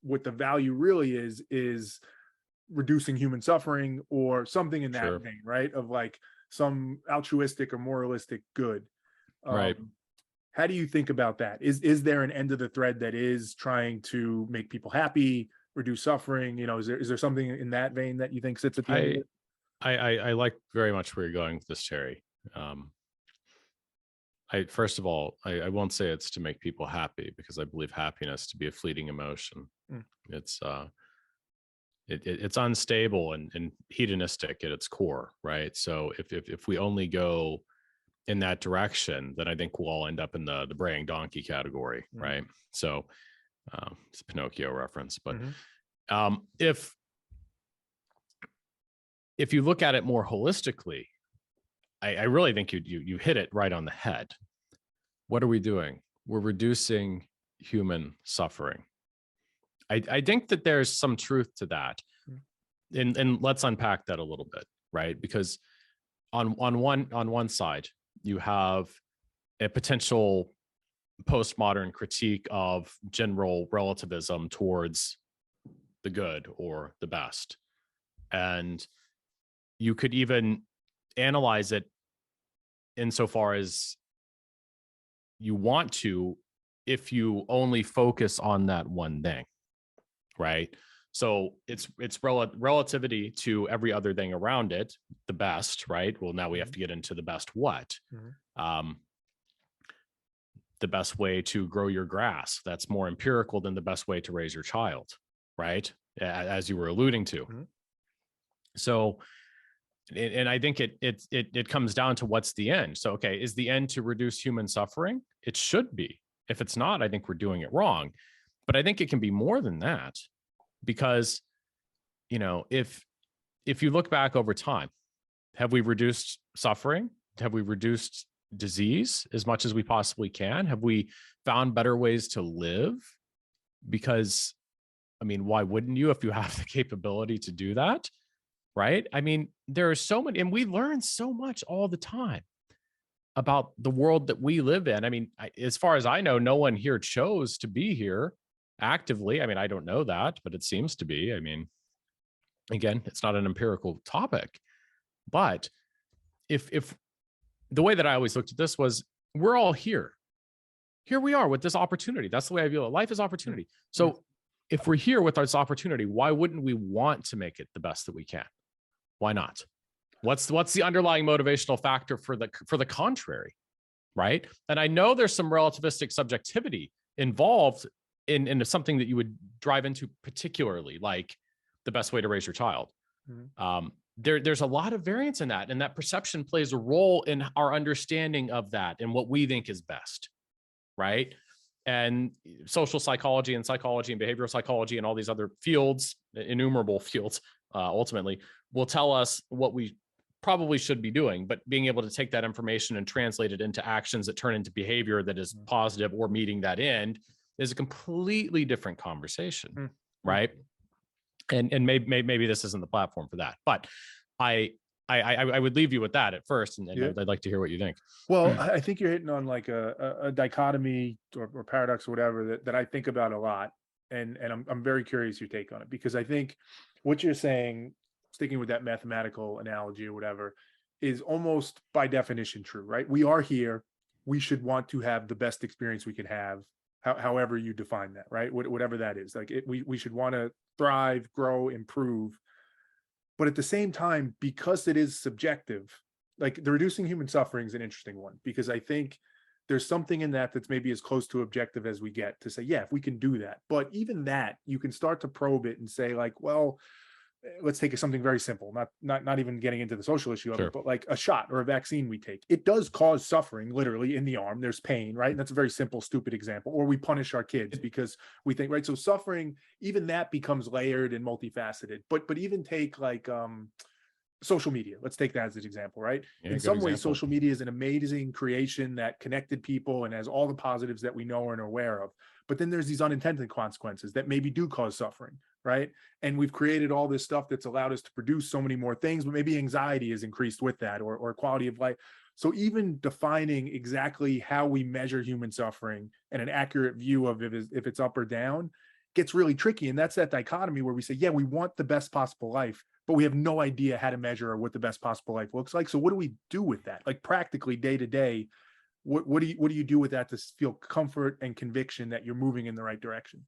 what the value really is reducing human suffering or something in that Sure. vein, right? Of like some altruistic or moralistic good. Right. Um, how do you think about that? Is there an end of the thread that is trying to make people happy, reduce suffering? You know, is there something in that vein that you think sits at the end of I it? I like very much where you're going with this, Terry. Um, I first of all, I won't say it's to make people happy because I believe happiness to be a fleeting emotion. Mm, It's it's unstable and hedonistic at its core, right? So if we only go in that direction, then I think we'll all end up in the braying donkey category, mm, right? So it's a Pinocchio reference, but mhm, um, if if you look at it more holistically, I really think you hit it right on the head. What are we doing? We're reducing human suffering. I think that there's some truth to that, mm, and let's unpack that a little bit, right? Because on one side, you have a potential postmodern critique of general relativism towards the good or the best, and you could even analyze it insofar as you want to if you only focus on that one thing, right? So it's relativity to every other thing around it, the best, right? Well, now we have mhm, to get into the best what. mhm, Um, the best way to grow your grass. That's more empirical than the best way to raise your child, right? As you were alluding to. mhm, So, and I think it comes down to what's the end. So, okay, is the end to reduce human suffering? It should be. If it's not, I think we're doing it wrong. But I think it can be more than that because, if you look back over time, have we reduced suffering? Have we reduced disease as much as we possibly can? Have we found better ways to live? Because, I mean, why wouldn't you if you have the capability to do that? Right? I mean, there are so many, and we learn so much all the time about the world that we live in. I mean, as far as I know, no one here chose to be here actively. I mean, I don't know that, but it seems to be. I mean, again, it's not an empirical topic, but if the way that I always looked at this was we're all here. Here we are with this opportunity. That's the way I view it. Life is mm, opportunity. mm, So if we're here with this opportunity, why wouldn't we want to make it the best that we can? Why not? What's the underlying motivational factor for the contrary, right? And I know there's some relativistic subjectivity involved in something that you would drive into particularly, like the best way to raise your child. mhm, There's a lot of variance in that, and that perception plays a role in our understanding of that and what we think is best, right? And social psychology and behavioral psychology and all these other fields, innumerable fields, ultimately will tell us what we probably should be doing, but being able to take that information and translate it into actions that turn into behavior that is mm, positive or meeting that end is a completely different conversation, mm, mm. right? And maybe this isn't the platform for that, but I I would leave you with that at first, and Yeah. I'd like to hear what you think. Well, I think you're hitting on like a dichotomy or paradox or whatever that I think about a lot, and I'm very curious your take on it because I think what you're saying, sticking with that mathematical analogy or whatever, is almost by definition true, right? We are here. We should want to have the best experience we can have, however you define that, right? Whatever that is, like we should want to thrive, grow, improve, but at the same time, because it is subjective, like the reducing human suffering is an interesting one because I think there's something in that that's maybe as close to objective as we get to say, yeah, if we can do that. But even that, you can start to probe it and say, like, well, let's take something very simple, not even getting into the social issue of it, Sure. but like a shot or a vaccine we take, it does cause suffering literally in the arm. There's pain, right? And that's a very simple, stupid example. Or we punish our kids because we think, right? So suffering, even that becomes layered and multifaceted. But even take like social media. Let's take that as an example, right? Yeah, In good some ways, example. social media is an amazing creation that connected people and has all the positives that we know and are aware of. But then there's these unintended consequences that maybe do cause suffering, right? And we've created all this stuff that's allowed us to produce so many more things, but maybe anxiety is increased with that or quality of life. So even defining exactly how we measure human suffering and an accurate view of if it's up or down gets really tricky. And that's that dichotomy where we say, yeah, we want the best possible life, but we have no idea how to measure what the best possible life looks like. So what do we do with that? Like practically day to day, what do you do with that to feel comfort and conviction that you're moving in the right direction?